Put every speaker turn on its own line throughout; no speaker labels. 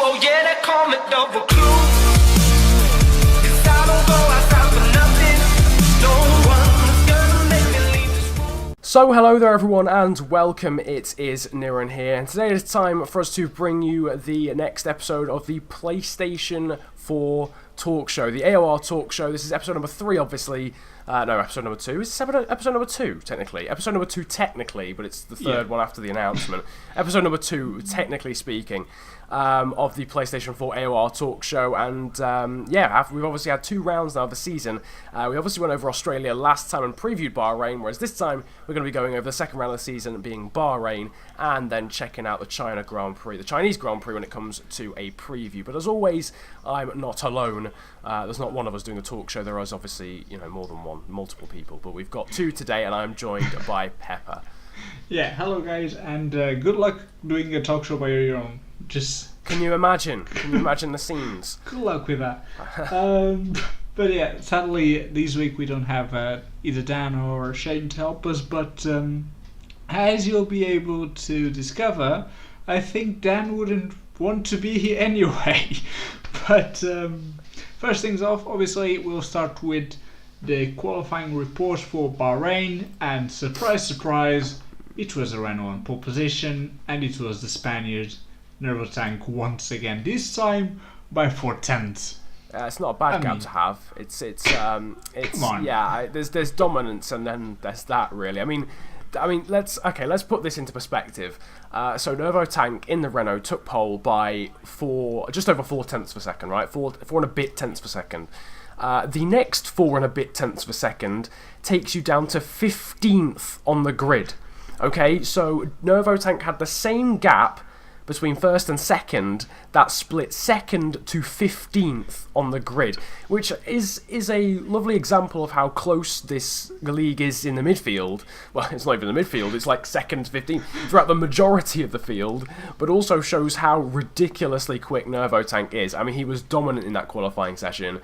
Oh yeah, they call me double clue. 'Cause I don't go outside for nothing. No one's gonna make me leave this room.
So hello there everyone and welcome, it is Niran here, and today it's time for us to bring you the next episode of the PlayStation 4 Talkshow, the AOR Talkshow. This is episode number 3 obviously, no, episode number 2, is this episode number 2 technically? Episode number 2 technically, but it's the third one after the announcement. Episode number 2, technically speaking, of the PlayStation 4 AOR Talkshow, and we've obviously had 2 rounds now of the season. We obviously went over Australia last time and previewed Bahrain, whereas this time we're going to be going over the second round of the season being Bahrain, and then checking out the China Grand Prix, the Chinese Grand Prix when it comes to a preview. But as always, I'm not alone. There's not one of us doing the talk show. There is obviously, more than one, multiple people, but we've got 2 today, and I'm joined by Pepper.
Yeah, hello guys, and good luck doing a talk show by your own.
Can you imagine? The scenes?
Good luck with that. But yeah, sadly this week we don't have either Dan or Shane to help us, but as you'll be able to discover, I think Dan wouldn't want to be here anyway. But first things off, obviously we'll start with the qualifying report for Bahrain, and surprise surprise, it was a Renault on pole position, and it was the Spaniard Nervo Tank once again, this time by 4/10.
It's not a bad gap to have. It's
come on.
Yeah. There's dominance, and then there's that really. I mean, let's put this into perspective. So Nervo Tank in the Renault took pole by just over 4 tenths per second, right? 4 and a bit tenths per second. The next 4 and a bit tenths per second takes you down to 15th on the grid. Okay, so Nervo Tank had the same gap between first and second that split second to 15th on the grid, which is a lovely example of how close this league is in the midfield. Well, it's not even the midfield, it's like second to 15th throughout the majority of the field, but also shows how ridiculously quick Nervo Tank is. I mean, he was dominant in that qualifying session.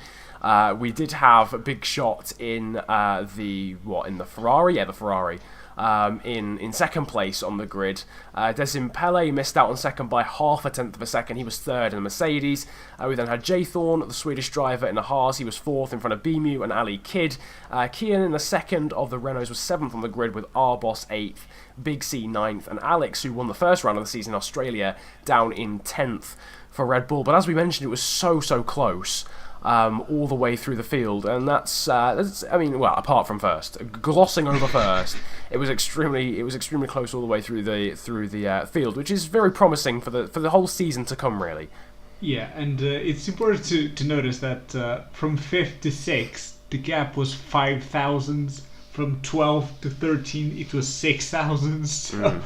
We did have a big shot in the Ferrari? Yeah, the Ferrari. In second place on the grid. Desim Pele missed out on second by half a tenth of a second. He was third in the Mercedes. We then had Jay Thorne, the Swedish driver, in the Haas. He was fourth in front of Bimu and Ali Kidd. Kian in the second of the Renaults was seventh on the grid, with Arbos eighth, Big C ninth, and Alex, who won the first round of the season in Australia, down in 10th for Red Bull. But as we mentioned, it was so close. All the way through the field, and that's apart from first, glossing over first, it was extremely close all the way through the field, which is very promising for the whole season to come, really.
Yeah, and it's important to notice that from 5th to 6th the gap was 5 thousandths. From 12 to 13 it was 6 thousandths. So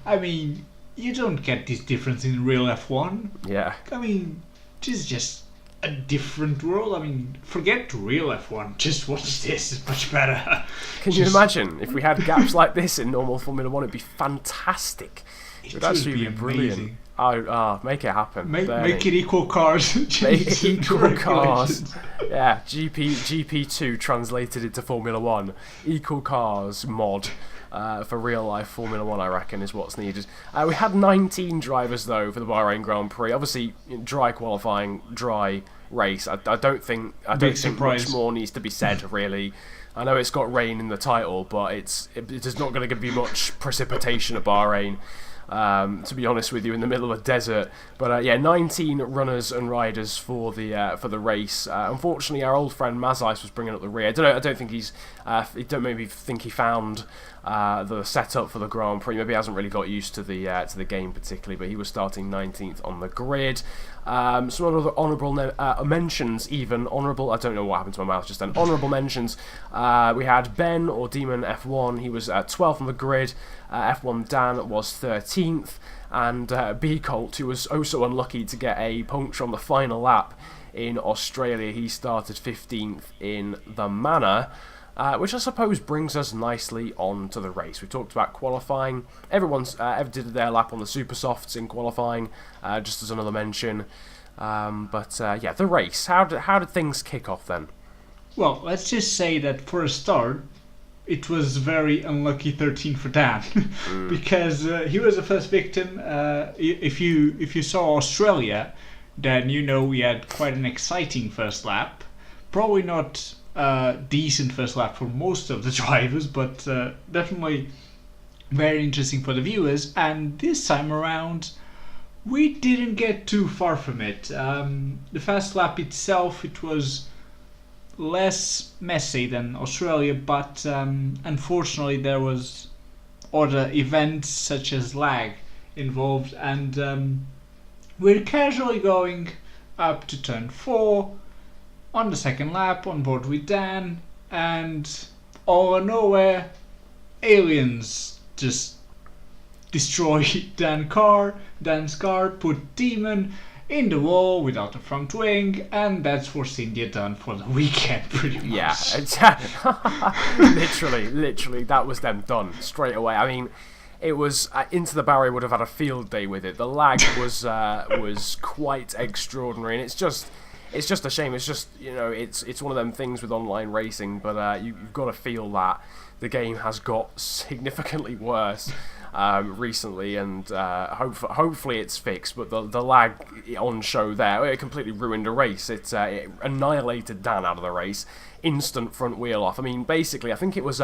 I mean, you don't get this difference in real F1.
Yeah.
I mean, this is just a different world. I mean, forget real F1. Just watch this. It's much better.
Can you imagine if we had gaps like this in normal Formula 1? It'd be fantastic. It would actually be brilliant. Oh, make it happen.
Make it equal cars.
Make it equal cars. Yeah, GP2 translated into Formula 1. Equal cars mod. For real life Formula 1, I reckon, is what's needed. We had 19 drivers though for the Bahrain Grand Prix. Obviously, dry qualifying, dry race. I don't think much more needs to be said, really. I know it's got rain in the title, but it is not going to be much precipitation at Bahrain. To be honest with you, in the middle of a desert. But 19 runners and riders for the race. Unfortunately, our old friend Mazais was bringing up the rear. I don't think he's. Don't maybe think he found the setup for the Grand Prix. Maybe he hasn't really got used to the game particularly. But he was starting 19th on the grid. Some other honourable mentions, even honourable. I don't know what happened to my mouth just then. Honourable mentions. We had Ben or Demon F1. He was 12th on the grid. F1 Dan was 13th, and B Colt, who was also unlucky to get a puncture on the final lap in Australia, he started 15th in the Manor. Which I suppose brings us nicely on to the race. We talked about qualifying. Everyone's did their lap on the super softs in qualifying, just as another mention. The race. How did things kick off then?
Well, let's just say that for a start, it was very unlucky 13 for Dan, because he was the first victim. If you saw Australia, then we had quite an exciting first lap. Probably not decent first lap for most of the drivers, but definitely very interesting for the viewers. And this time around, we didn't get too far from it. The first lap itself, it was less messy than Australia, but unfortunately there was other events such as lag involved, and we're casually going up to turn 4 on the second lap on board with Dan, and out of nowhere aliens just destroy Dan's car, put Demon in the wall without a front wing, and that's Force India done for the weekend, pretty much.
Yeah, literally, that was them done straight away. I mean, it was Into the Barrier would have had a field day with it. The lag was quite extraordinary, and it's just a shame. It's just, it's one of them things with online racing, but you've got to feel that the game has got significantly worse recently, and hopefully it's fixed. But the lag on show there, it completely ruined a race. It annihilated Dan out of the race, instant front wheel off. I mean, basically, I think it was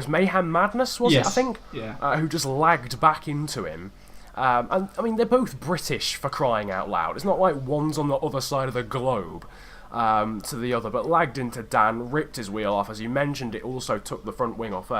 Mayhem Madness, was it? I think,
yeah.
Who just lagged back into him. And I mean, they're both British, for crying out loud. It's not like one's on the other side of the globe to the other, but lagged into Dan, ripped his wheel off. As you mentioned, it also took the front wing off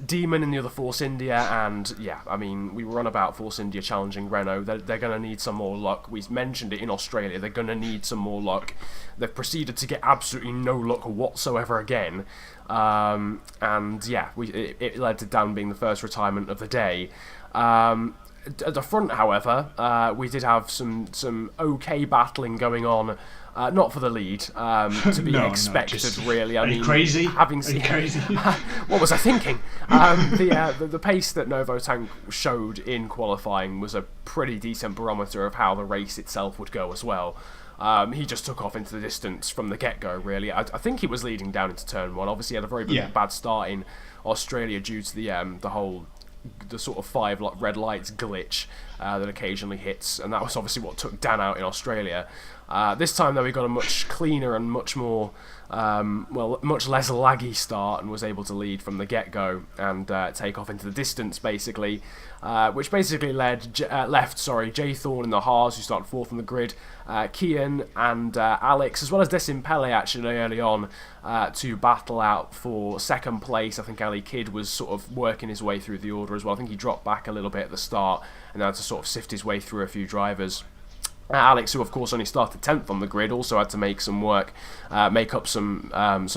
Demon in the other Force India, and yeah, I mean, we were on about Force India challenging Renault. They're going to need some more luck. We mentioned it in Australia. They're going to need some more luck. They've proceeded to get absolutely no luck whatsoever again. And yeah, it led to Dan being the first retirement of the day. At the front, however, we did have some okay battling going on. Not for the lead, to be expected, really. I mean,
crazy?
Crazy? What was I thinking? The pace that Novo Tank showed in qualifying was a pretty decent barometer of how the race itself would go as well. He just took off into the distance from the get-go, really. I think he was leading down into turn 1. Obviously, he had a very bad start in Australia due to the sort of 5 red lights glitch that occasionally hits, and that was obviously what took Dan out in Australia. This time, though, we got a much cleaner and much more, much less laggy start, and was able to lead from the get-go and take off into the distance, basically, which basically left Jay Thorne in the Haas, who started 4th on the grid, Kian and Alex, as well as Desim Pele, actually, early on, to battle out for 2nd place. I think Ali Kidd was sort of working his way through the order as well. I think he dropped back a little bit at the start and had to sort of sift his way through a few drivers. Alex, who of course only started 10th on the grid, also had to make some work, make up some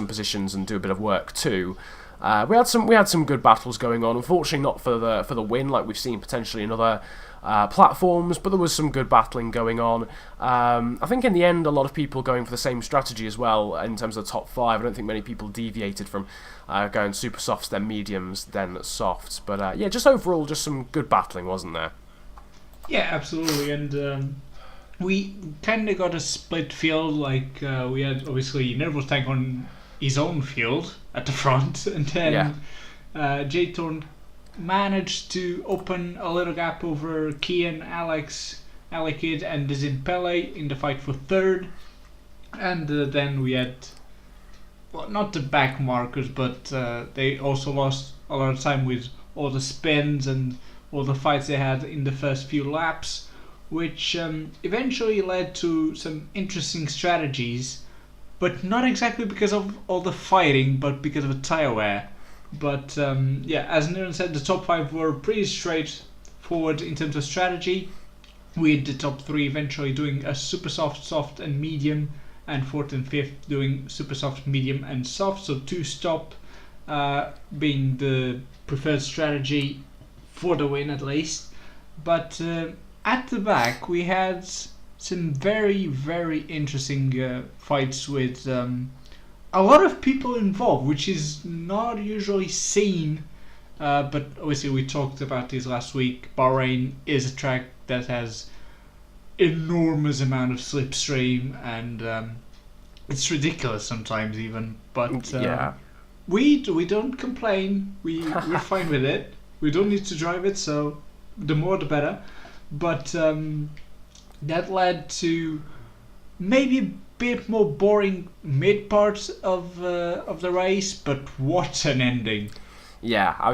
positions and do a bit of work too. We had some good battles going on. Unfortunately, not for the win, like we've seen potentially in other platforms, but there was some good battling going on. I think in the end, a lot of people going for the same strategy as well in terms of the top 5. I don't think many people deviated from going super softs, then mediums, then softs. But yeah, just overall, just some good battling, wasn't there?
Yeah, absolutely, and we kind of got a split field. Like we had obviously Nervo Tank on his own field at the front, and then Jay Thorne managed to open a little gap over Kian, Alex, Alekid, and Dizin Pele in the fight for 3rd. And then we had, well, not the back markers, but they also lost a lot of time with all the spins and all the fights they had in the first few laps, which eventually led to some interesting strategies, but not exactly because of all the fighting, but because of the tyre wear. But yeah, as Niran said, the top 5 were pretty straightforward in terms of strategy, with the top 3 eventually doing a super soft, soft and medium, and 4th and 5th doing super soft, medium and soft, so 2-stop being the preferred strategy for the win at least. But at the back we had some very, very interesting fights with a lot of people involved, which is not usually seen, but obviously we talked about this last week. Bahrain is a track that has enormous amount of slipstream, and it's ridiculous sometimes even, but we don't complain. We're fine with it. We don't need to drive it, so the more the better. But that led to maybe a bit more boring mid parts of the race, but what an ending!
Yeah,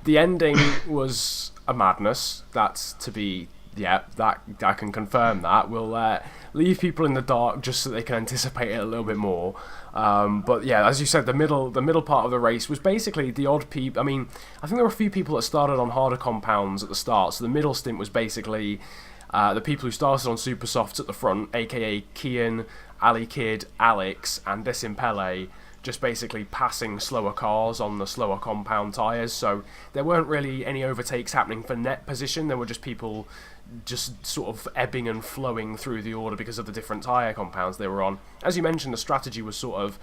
the ending was a madness. That's to be, that I can confirm that. We'll leave people in the dark just so they can anticipate it a little bit more. But yeah, as you said, the middle part of the race was basically the odd people. I mean, I think there were a few people that started on harder compounds at the start, so the middle stint was basically the people who started on super softs at the front, aka Kian, Ali Kid, Alex, and Desimpele, just basically passing slower cars on the slower compound tyres. So there weren't really any overtakes happening for net position. There were just people just sort of ebbing and flowing through the order because of the different tyre compounds they were on. As you mentioned, the strategy was sort of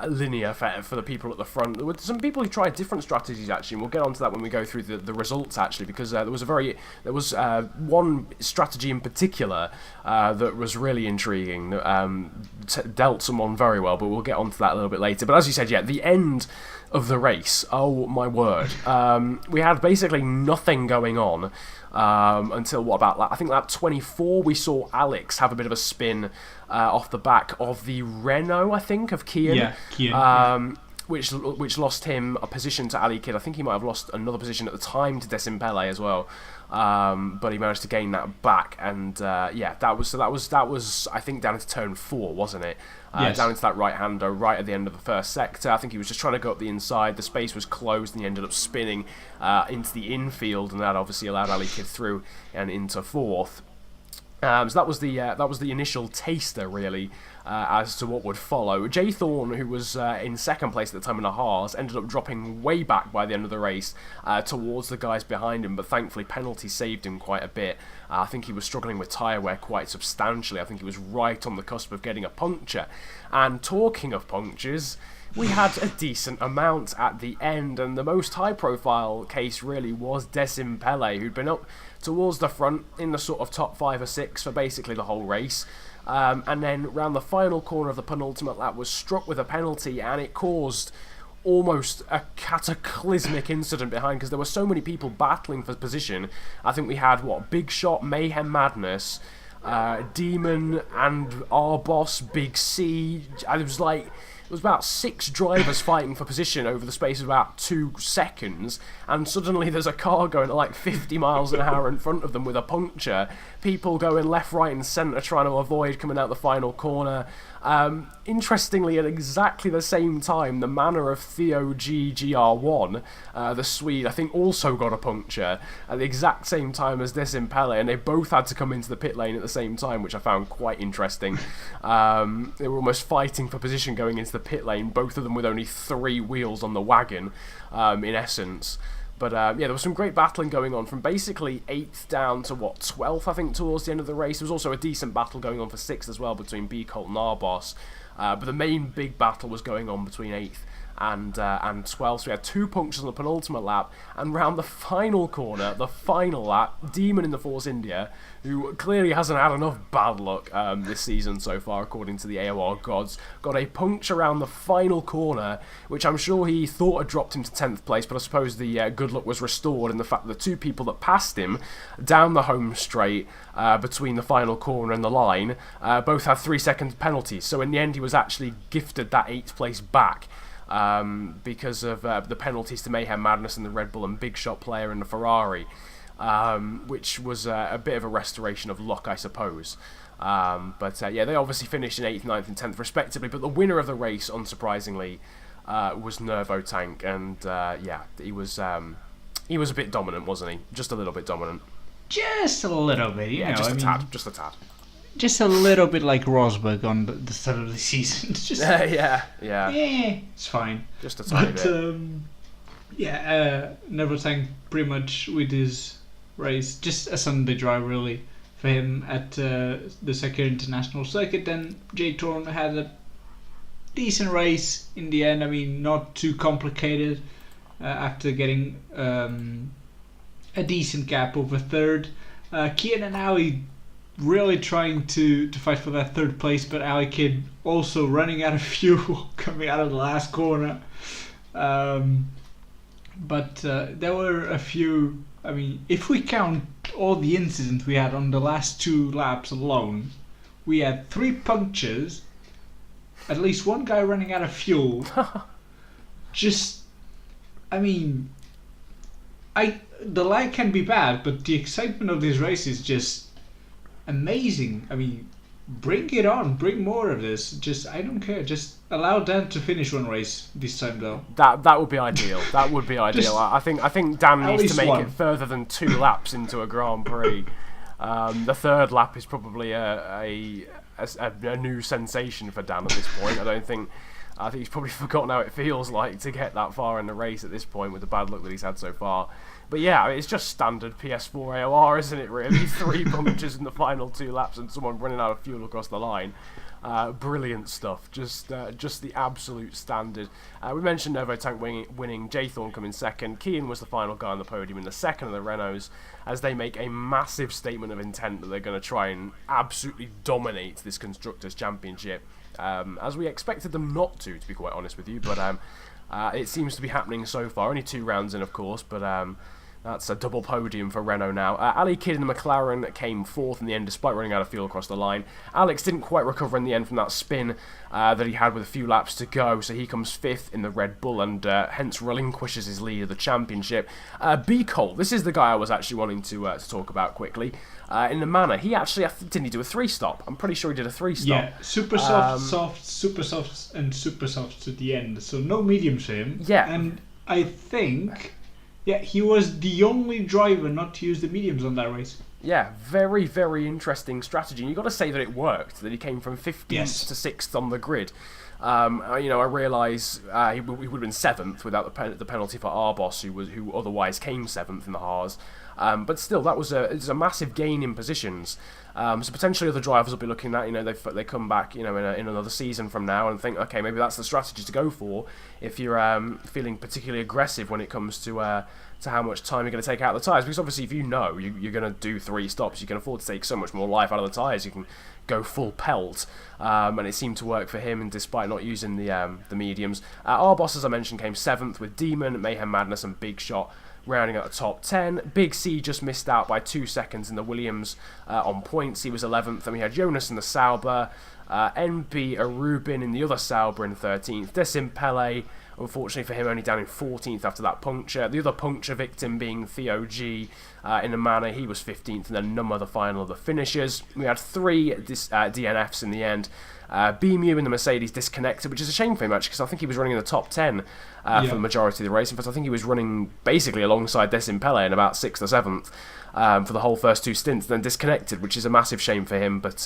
linear for the people at the front. There were some people who tried different strategies actually, and we'll get onto that when we go through the results actually, because there was one strategy in particular that was really intriguing, that dealt someone very well, but we'll get onto that a little bit later. But as you said, the end of the race, oh my word, we had basically nothing going on until I think lap 24 we saw Alex have a bit of a spin off the back of the Renault, I think, of Kian.
Yeah, Kian.
Which lost him a position to Ali Kid. I think he might have lost another position at the time to Desimpele as well. But he managed to gain that back, and that was I think down into turn 4, wasn't it?
Yes.
Down into that right-hander right at the end of the first sector. I think he was just trying to go up the inside. The space was closed, and he ended up spinning into the infield, and that obviously allowed Ali Kid through and into 4th. So that was the initial taster, really, as to what would follow. Jay Thorne, who was in second place at the time in the Haas, ended up dropping way back by the end of the race towards the guys behind him, but thankfully penalty saved him quite a bit. I think he was struggling with tyre wear quite substantially. I think he was right on the cusp of getting a puncture. And talking of punctures, we had a decent amount at the end, and the most high-profile case really was Desimpele, who'd been up towards the front in the sort of top 5 or 6 for basically the whole race, and then round the final corner of the penultimate lap was struck with a penalty, and it caused almost a cataclysmic incident behind, because there were so many people battling for position. I think we had Big Shot, Mayhem Madness, Demon, and our boss Big C. It was about 6 drivers fighting for position over the space of about 2 seconds, and suddenly there's a car going at 50 miles an hour in front of them with a puncture. People going left, right and centre trying to avoid coming out the final corner. Interestingly, at exactly the same time, the manor of Theo GGR1, the Swede, I think also got a puncture at the exact same time as Desimpele, and they both had to come into the pit lane at the same time, which I found quite interesting. They were almost fighting for position going into the pit lane, both of them with only 3 wheels on the wagon, in essence. But there was some great battling going on from basically 8th down to 12th, I think, towards the end of the race. There was also a decent battle going on for 6th as well between B Colt and Arbos. But the main big battle was going on between 8th and 12th. So we had 2 punctures on the penultimate lap, and round the final corner, the final lap, Demon in the Force India, who clearly hasn't had enough bad luck this season so far, according to the AOR gods, got a puncture around the final corner, which I'm sure he thought had dropped him to 10th place, but I suppose the good luck was restored in the fact that the 2 people that passed him down the home straight between the final corner and the line both had 3-second penalties. So in the end, he was actually gifted that 8th place back, because of the penalties to Mayhem Madness and the Red Bull and Big Shot player in the Ferrari, which was a bit of a restoration of luck, I suppose. But they obviously finished in 8th, 9th and 10th respectively, but the winner of the race, unsurprisingly, was Nervo Tank, and he was a bit dominant, wasn't he? Just a little bit dominant.
Just a little bit,
just a tad.
Just a little bit like Rosberg on the start of the season. Just
yeah,
it's fine.
Just a tiny
bit. Nervo Tank pretty much with his race, just a Sunday drive really for him at the Sakir International Circuit. Then Jay Thorne had a decent race in the end. I mean, not too complicated after getting a decent gap over 3rd. Kian and Ali really trying to fight for that 3rd place, but Ali Kid also running out of fuel coming out of the last corner. But there were a few I mean, if we count all the incidents we had on the last 2 laps alone, we had 3 punctures, at least one guy running out of fuel. Just, I mean, the lag can be bad, but the excitement of this race is just amazing. I mean, bring it on, bring more of this. Just, I don't care. Just allow Dan to finish one race this time, though.
That would be ideal. That would be ideal. I think Dan needs to make
one.
it further than 2 laps into a Grand Prix. The 3rd lap is probably a new sensation for Dan at this point. I think he's probably forgotten how it feels like to get that far in the race at this point with the bad luck that he's had so far. But yeah, it's just standard PS4 AOR, isn't it, really? 3 punctures in the final 2 laps and someone running out of fuel across the line. Brilliant stuff. Just the absolute standard. We mentioned Novo Tank winning, Jay Thorne coming second. Keane was the final guy on the podium in the second of the Renaults, as they make a massive statement of intent that they're going to try and absolutely dominate this Constructors' Championship. As we expected them not to be quite honest with you, but it seems to be happening so far. Only 2 rounds in, of course, but that's a double podium for Renault now. Ali Kidd in the McLaren came 4th in the end despite running out of fuel across the line. Alex didn't quite recover in the end from that spin that he had with a few laps to go, so he comes 5th in the Red Bull and hence relinquishes his lead of the championship. B. Cole, this is the guy I was actually wanting to talk about quickly. In the manor, he actually, didn't he do a 3-stop? I'm pretty sure he did a 3-stop.
Yeah, super soft, soft, super soft, and super soft to the end. So no mediums for him.
Yeah.
And I think, he was the only driver not to use the mediums on that race.
Yeah, very, very interesting strategy. And you've got to say that it worked, that he came from 15th to 6th on the grid. I realise he would have been 7th without the penalty for Arbos, who otherwise came 7th in the Haas. But still, that was a massive gain in positions. So potentially other drivers will be looking at, they come back, in another season from now and think, okay, maybe that's the strategy to go for if you're feeling particularly aggressive when it comes to how much time you're going to take out of the tyres. Because obviously, if you're going to do 3 stops, you can afford to take so much more life out of the tyres. You can go full pelt, and it seemed to work for him, and despite not using the mediums. Arbos, as I mentioned, came 7th with Demon, Mayhem Madness, and Big Shot rounding out the top 10. Big C just missed out by 2 seconds in the Williams on points. He was 11th. And we had Jonas in the Sauber, NB Arubin in the other Sauber in 13th. Decim Pele, unfortunately for him, only down in 14th after that puncture. The other puncture victim being Theo G in the manor. He was 15th, and then Nummer, the final of the finishers. We had 3 DNFs in the end. BMU in the Mercedes disconnected, which is a shame for him actually, because I think he was running in the top 10 for the majority of the race. In fact, I think he was running basically alongside Decim Pele in about 6th or 7th for the whole first 2 stints, then disconnected, which is a massive shame for him. But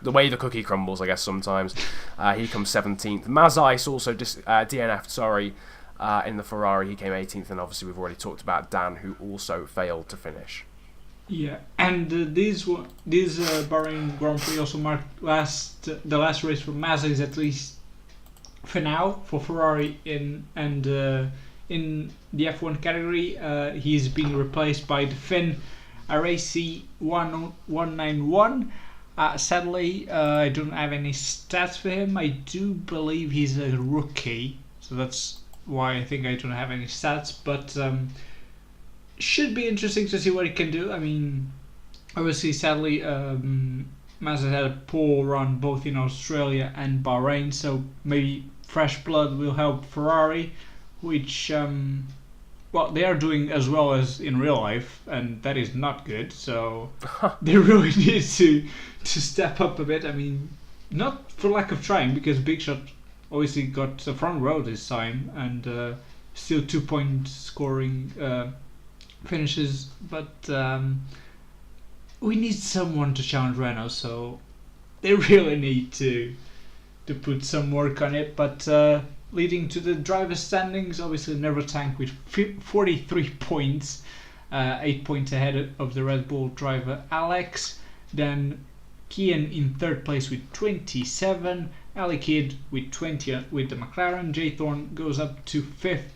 the way the cookie crumbles, I guess, sometimes. He comes 17th. Mazais also DNF'd, in the Ferrari. He came 18th, and obviously we've already talked about Dan, who also failed to finish.
Yeah, and this Bahrain Grand Prix also marked the last race for Mazais, at least for now, for Ferrari in the F1 category. He's being replaced by the Finn RAC 191. Sadly, I don't have any stats for him. I do believe he's a rookie, so that's why I think I don't have any stats, but should be interesting to see what he can do. I mean, obviously, sadly, Mazda had a poor run both in Australia and Bahrain, so maybe fresh blood will help Ferrari, which, they are doing as well as in real life, and that is not good, so they really need to step up a bit. I mean, not for lack of trying, because Big Shot obviously got the front row this time, and still 2-point scoring finishes, but we need someone to challenge Renault, so they really need to put some work on it. But leading to the driver standings, obviously Novo Tank with 43 points, 8 points ahead of the Red Bull driver Alex. Then Kian in 3rd place with 27, Ali Kidd with 20 with the McLaren. Jay Thorne goes up to 5th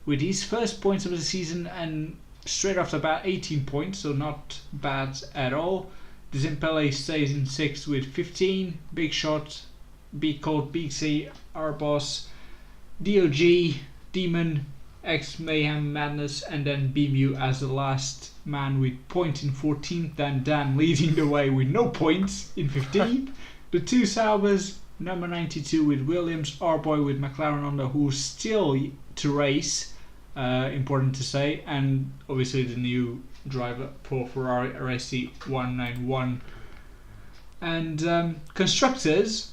with his first points of the season, and straight off the bat 18 points, so not bad at all. Desimpele stays in 6th with 15. Big Shot, Big Cold, Big C, Arbos, DOG, Demon, X Mayhem Madness, and then BMU as the last man with point in 14th, then Dan leading the way with no points in 15th. The two Saubers, number 92 with Williams, Arboy with McLaren Honda, who's still to race, important to say, and obviously the new driver for Ferrari, RSC 191. And constructors,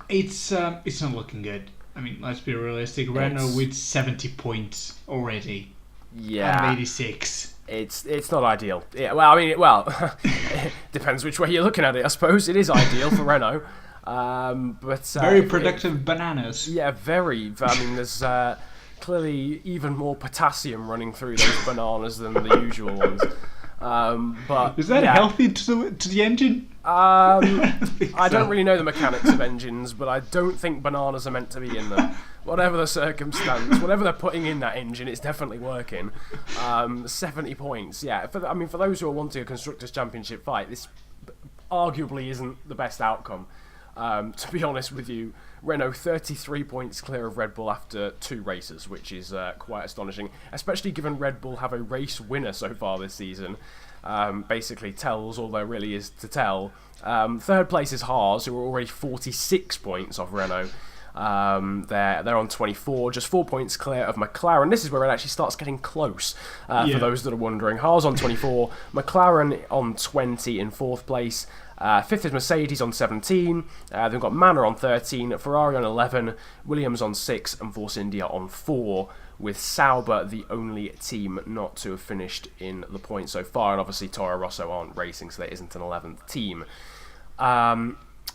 it's not looking good. I mean, let's be realistic. Renault with 70 points already.
Yeah.
And 86.
It's not ideal. Yeah, well, I mean, it depends which way you're looking at it. I suppose it is ideal for Renault, but
very productive bananas.
Yeah, very. I mean, there's clearly even more potassium running through those bananas than the usual ones. But
is that healthy to the engine?
I don't really know the mechanics of engines, but I don't think bananas are meant to be in them. Whatever the circumstance, whatever they're putting in that engine, it's definitely working. 70 points, yeah. For those who are wanting a Constructors' Championship fight, this arguably isn't the best outcome. To be honest with you, Renault 33 points clear of Red Bull after 2 races, which is quite astonishing, especially given Red Bull have a race winner so far this season. Basically tells all there really is to tell. Third place is Haas, who are already 46 points off Renault. They're on 24, just 4 points clear of McLaren. This is where it actually starts getting close, for those that are wondering. Haas on 24, McLaren on 20 in 4th place. 5th is Mercedes on 17, they've got Manor on 13, Ferrari on 11, Williams on 6 and Force India on 4, with Sauber the only team not to have finished in the points so far, and obviously Toro Rosso aren't racing, so there isn't an 11th team.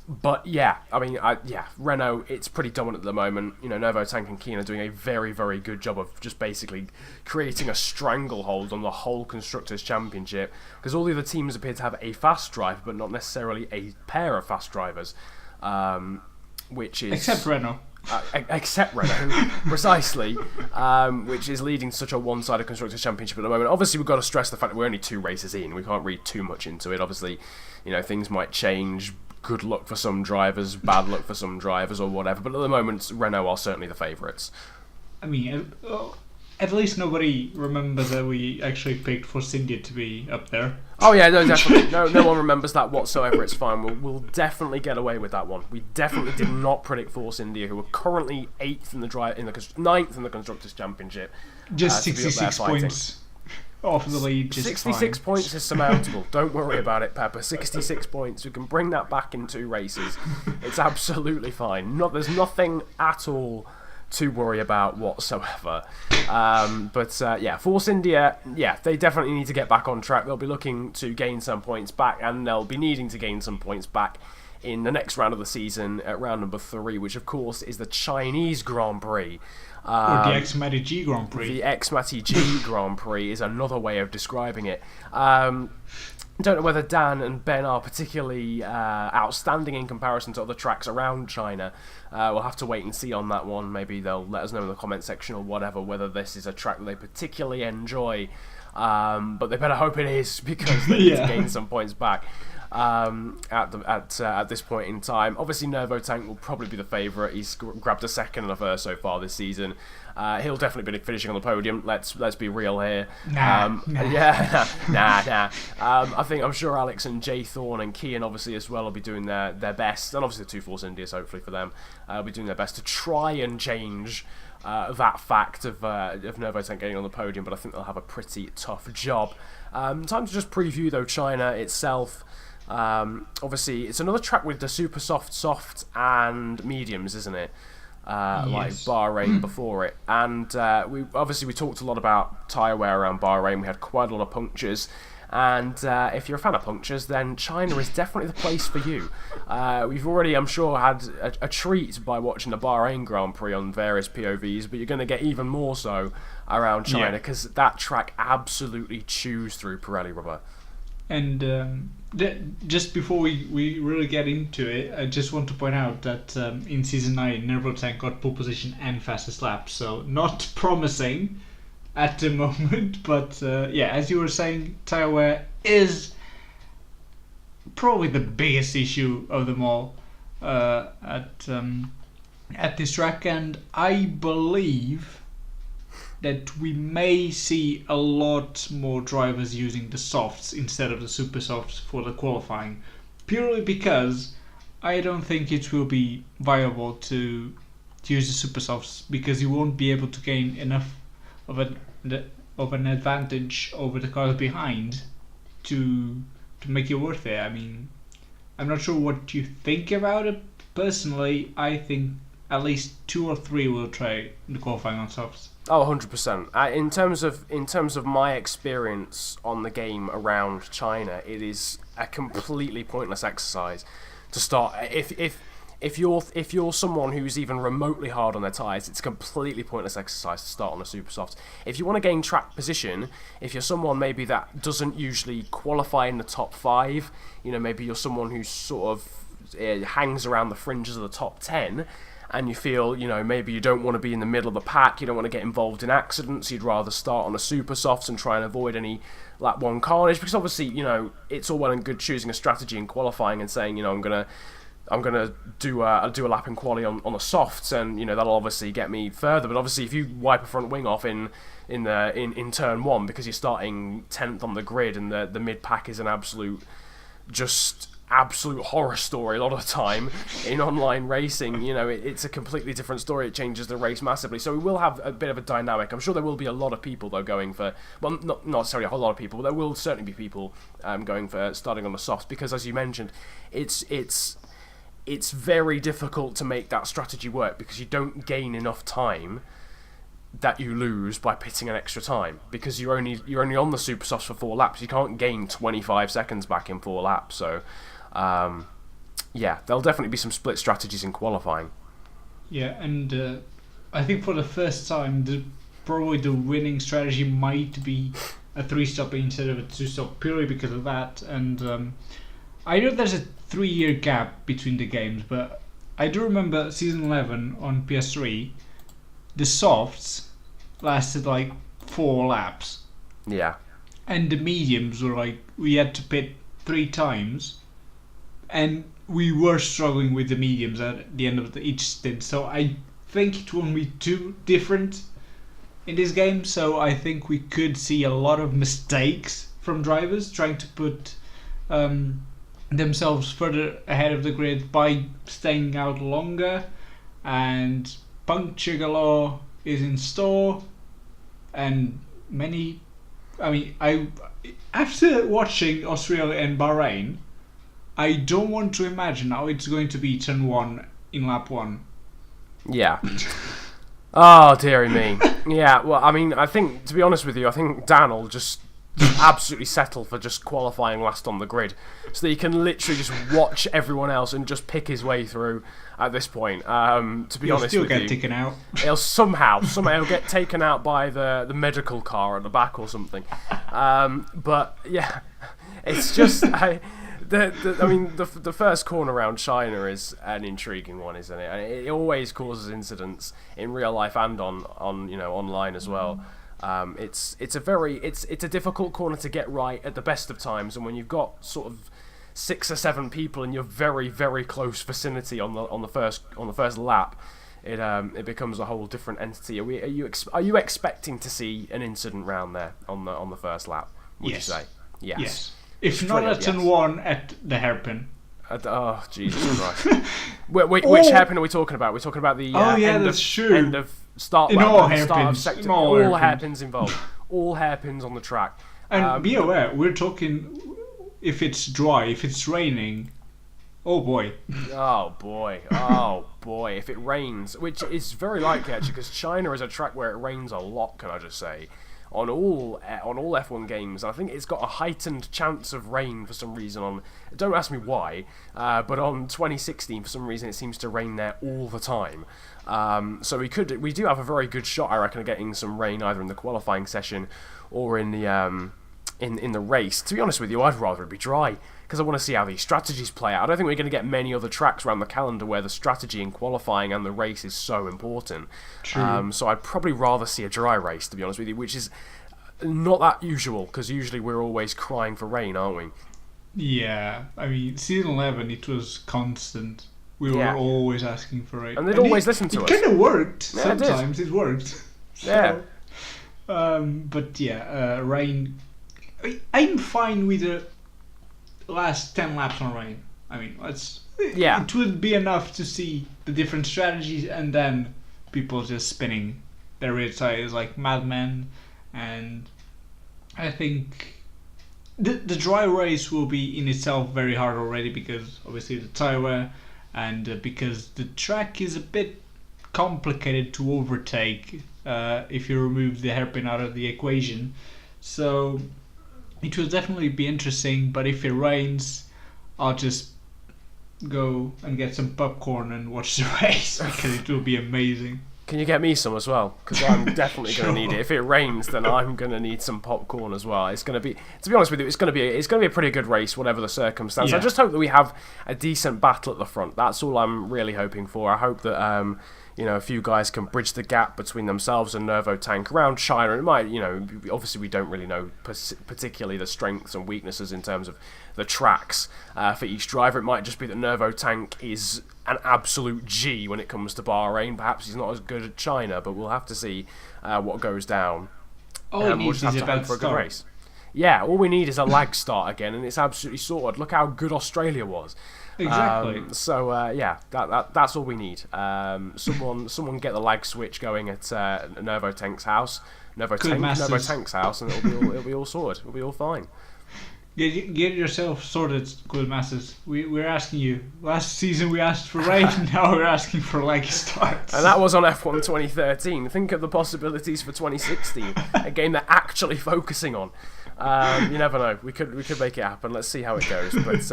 But yeah, I mean, Renault, it's pretty dominant at the moment. You know, Novo Tank and Keen are doing a very, very good job of just basically creating a stranglehold on the whole Constructors' Championship, because all the other teams appear to have a fast driver, but not necessarily a pair of fast drivers, which is...
Except Renault.
Except Renault, precisely, which is leading to such a one-sided Constructors' Championship at the moment. Obviously, we've got to stress the fact that we're only 2 races in. We can't read too much into it. Obviously, you know, things might change. Good luck for some drivers, bad luck for some drivers, or whatever. But at the moment, Renault are certainly the favourites.
I mean, at least nobody remembers that we actually picked Force India to be up there.
Oh yeah, no, definitely. No one remembers that whatsoever. It's fine. We'll definitely get away with that one. We definitely did not predict Force India, who are currently 8th in the 9th in the Constructors' Championship.
Just 66 points off the lead.
66 points is surmountable. Don't worry about it, Pepper. 66 points. We can bring that back in 2 races. It's absolutely fine. There's nothing at all to worry about whatsoever. But Force India, they definitely need to get back on track. They'll be looking to gain some points back, and they'll be needing to gain some points back in the next round of the season, at round number 3, which of course is the Chinese Grand Prix.
Or the Xmati G Grand Prix.
The Xmati G Grand Prix is another way of describing it. Don't know whether Dan and Ben are particularly outstanding in comparison to other tracks around China. We'll have to wait and see on that one. Maybe they'll let us know in the comment section or whatever whether this is a track that they particularly enjoy. But they better hope it is, because they need to gain some points back at this point in time. Obviously, Novo Tank will probably be the favourite. He's grabbed a second and a first so far this season. He'll definitely be finishing on the podium. Let's be real here.
Nah.
I'm sure Alex and Jay Thorne and Kian obviously as well will be doing their best, and obviously the 2 Force Indias hopefully for them will be doing their best to try and change that fact of Novo Tank getting on the podium, but I think they'll have a pretty tough job. Time to just preview though China itself. Obviously, it's another track with the super soft and mediums, isn't it? Like Bahrain before it, and we talked a lot about tyre wear around Bahrain. We had quite a lot of punctures, and if you're a fan of punctures, then China is definitely the place for you. We've already, I'm sure, had a treat by watching the Bahrain Grand Prix on various POVs, but you're going to get even more so around China, because that track absolutely chews through Pirelli rubber.
And just before we really get into it, I just want to point out that in Season 9, Novo Tank got pole position and fastest lap, so not promising at the moment, but as you were saying, tyre wear is probably the biggest issue of them all at this track, and I believe that we may see a lot more drivers using the softs instead of the super softs for the qualifying, purely because I don't think it will be viable to use the super softs, because you won't be able to gain enough of an advantage over the cars behind to make it worth it. I mean, I'm not sure what you think about it. Personally, I think at least 2 or 3 will try the qualifying on softs.
Oh, 100%. In terms of my experience on the game around China, it is a completely pointless exercise to start. If you're someone who's even remotely hard on their tyres, it's a completely pointless exercise to start on a super soft. If you want to gain track position, if you're someone maybe that doesn't usually qualify in the top 5, maybe you're someone who sort of hangs around the fringes of the top 10, and you feel, maybe you don't want to be in the middle of the pack, you don't want to get involved in accidents, you'd rather start on a super softs and try and avoid any lap 1 carnage, because obviously, it's all well and good choosing a strategy in qualifying and saying, I'm gonna do a lap in quali on the softs, and that'll obviously get me further. But obviously, if you wipe a front wing off in turn 1 because you're starting 10th on the grid and the mid pack is an absolute horror story a lot of the time in online racing, it's a completely different story. It changes the race massively. So we will have a bit of a dynamic. I'm sure there will be a lot of people though going for, well, not necessarily a whole lot of people, but there will certainly be people going for starting on the softs, because as you mentioned, it's very difficult to make that strategy work, because you don't gain enough time that you lose by pitting an extra time, because you're only on the super softs for 4 laps. You can't gain 25 seconds back in 4 laps. So there'll definitely be some split strategies in qualifying.
Yeah, and I think for the first time, probably the winning strategy might be a 3-stop instead of a 2-stop, purely because of that. And I know there's a 3-year gap between the games, but I do remember season 11 on PS3, the softs lasted like 4 laps.
Yeah.
And the mediums were like, we had to pit 3 times, and we were struggling with the mediums at the end of each stint. So I think it won't be too different in this game. So I think we could see a lot of mistakes from drivers trying to put themselves further ahead of the grid by staying out longer, and puncture galore is in store. And after watching Australia and Bahrain, I don't want to imagine how it's going to be turn 1 in lap 1.
Yeah. Oh, dearie me. Yeah, well, I think, to be honest with you, I think Dan will just absolutely settle for just qualifying last on the grid, so that he can literally just watch everyone else and just pick his way through at this point. To be honest with you,
he'll still get taken out.
He'll somehow get taken out by the medical car at the back or something. But yeah, it's just the first corner around China is an intriguing one, isn't it? And it always causes incidents in real life and on online as well. It's a difficult corner to get right at the best of times, and when you've got sort of 6 or 7 people in your very, very close vicinity on the first lap, it becomes a whole different entity. Are you expecting to see an incident round there on the first lap? Would you say? Yes.
If not at turn 1, at the hairpin.
Oh, Jesus Christ! Which hairpin are we talking about? We're talking about the end of start.
In all hairpins.
Sector, all hairpins involved. All hairpins on the track.
And be aware, we're talking if it's dry, if it's raining. Oh boy.
Oh boy. If it rains, which is very likely actually, because China is a track where it rains a lot. Can I just say? On all F1 games, I think it's got a heightened chance of rain for some reason. Don't ask me why, but on 2016 for some reason it seems to rain there all the time. So we do have a very good shot, I reckon, of getting some rain either in the qualifying session or in the race. To be honest with you, I'd rather it be dry, because I want to see how these strategies play out. I don't think we're going to get many other tracks around the calendar where the strategy in qualifying and the race is so important.
True.
So I'd probably rather see a dry race, to be honest with you, which is not that usual, because usually we're always crying for rain, aren't we?
Yeah, season 11, it was constant. We were always asking for rain.
And they'd always listen to us.
It kind of worked.
Yeah,
Sometimes it worked. So,
yeah.
But yeah, rain. I'm fine with the last 10 laps on rain. I mean,
Yeah.
it would be enough to see the different strategies and then people just spinning their rear tires like madmen. And I think the dry race will be in itself very hard already because obviously the tire wear and because the track is a bit complicated to overtake if you remove the hairpin out of the equation. So it will definitely be interesting, but if it rains, I'll just go and get some popcorn and watch the race because it will be amazing.
Can you get me some as well? Because I'm definitely
Sure.
going to need it. If it rains, then I'm going to need some popcorn as well. It's going to be, to be honest with you, it's going to be a pretty good race, whatever the circumstance.
Yeah.
I just hope that we have a decent battle at the front. That's all I'm really hoping for. I hope that a few guys can bridge the gap between themselves and Nervo Tank around China. It might, obviously we don't really know particularly the strengths and weaknesses in terms of the tracks for each driver. It might just be that Nervo Tank is an absolute G when it comes to Bahrain. Perhaps he's not as good at China, but we'll have to see what goes down.
All it
We'll
needs
just have
is
to
a
hope
bad
for a good
start.
race. Yeah, all we need is a lag start again, and it's absolutely sorted. Look how good Australia was.
Exactly.
That's all we need. Someone get the lag switch going at Nervo Tank's house. Nervo Tank's house, and it'll be all sorted. It'll be all fine.
Get yourself sorted, Cool Masses. We're asking you. Last season we asked for rain, now we're asking for leg starts.
And that was on F1 2013. Think of the possibilities for 2016, a game they're actually focusing on. You never know. We could make it happen. Let's see how it goes. But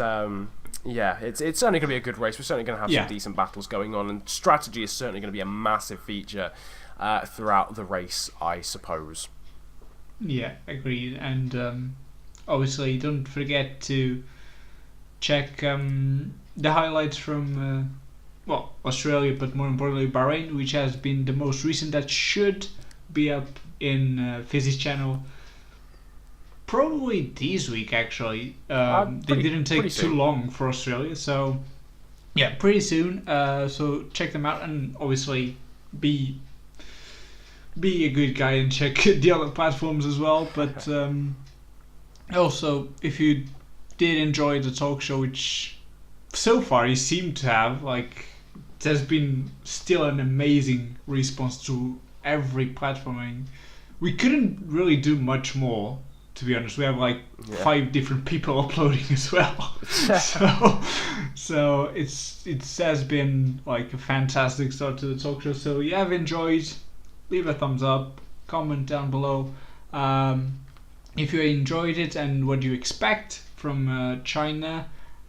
yeah, it's certainly going to be a good race. We're certainly going to have some decent battles going on, and strategy is certainly going to be a massive feature throughout the race, I suppose.
Yeah, agreed. And obviously, don't forget to check the highlights from Australia, but more importantly Bahrain, which has been the most recent. That should be up in Fizzy's channel probably this week. Actually, they didn't take too long for Australia, so yeah, pretty soon. So check them out, and obviously be a good guy and check the other platforms as well. But also, if you did enjoy the talk show, which so far you seem to have, there's been still an amazing response to every platforming. We couldn't really do much more, to be honest. We have 5 different people uploading as well. so it has been a fantastic start to the talk show. So you have enjoyed, leave a thumbs up, comment down below. If you enjoyed it and what you expect from China,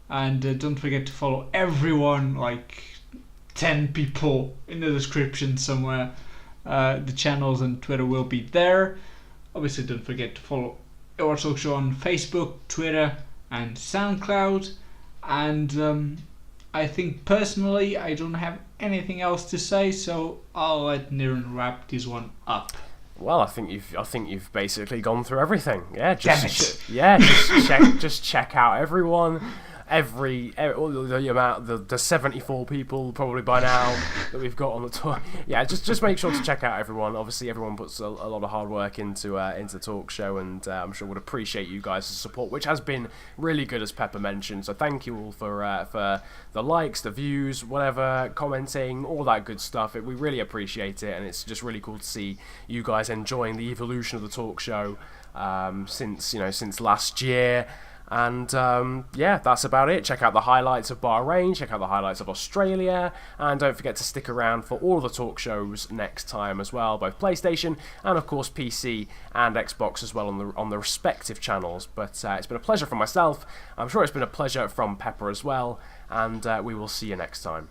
and don't forget to follow everyone, 10 people in the description somewhere. The channels and Twitter will be there. Obviously, don't forget to follow AOR Talkshow on Facebook, Twitter, and SoundCloud. And I think personally, I don't have anything else to say, so I'll let Niran wrap this one up.
Well, I think you've basically gone through everything. Yeah,
Damn
just check out everyone. The 74 people probably by now that we've got on the tour. Yeah, just make sure to check out everyone. Obviously, everyone puts a lot of hard work into the talk show, and I'm sure would appreciate you guys' support, which has been really good, as Pepper mentioned. So thank you all for the likes, the views, whatever, commenting, all that good stuff. We really appreciate it, and it's just really cool to see you guys enjoying the evolution of the talk show since last year. And that's about it. Check out the highlights of Bahrain, check out the highlights of Australia, and don't forget to stick around for all of the talk shows next time as well, both PlayStation and of course PC and Xbox as well on the respective channels. But it's been a pleasure for myself. I'm sure it's been a pleasure from Pepper as well, and we will see you next time.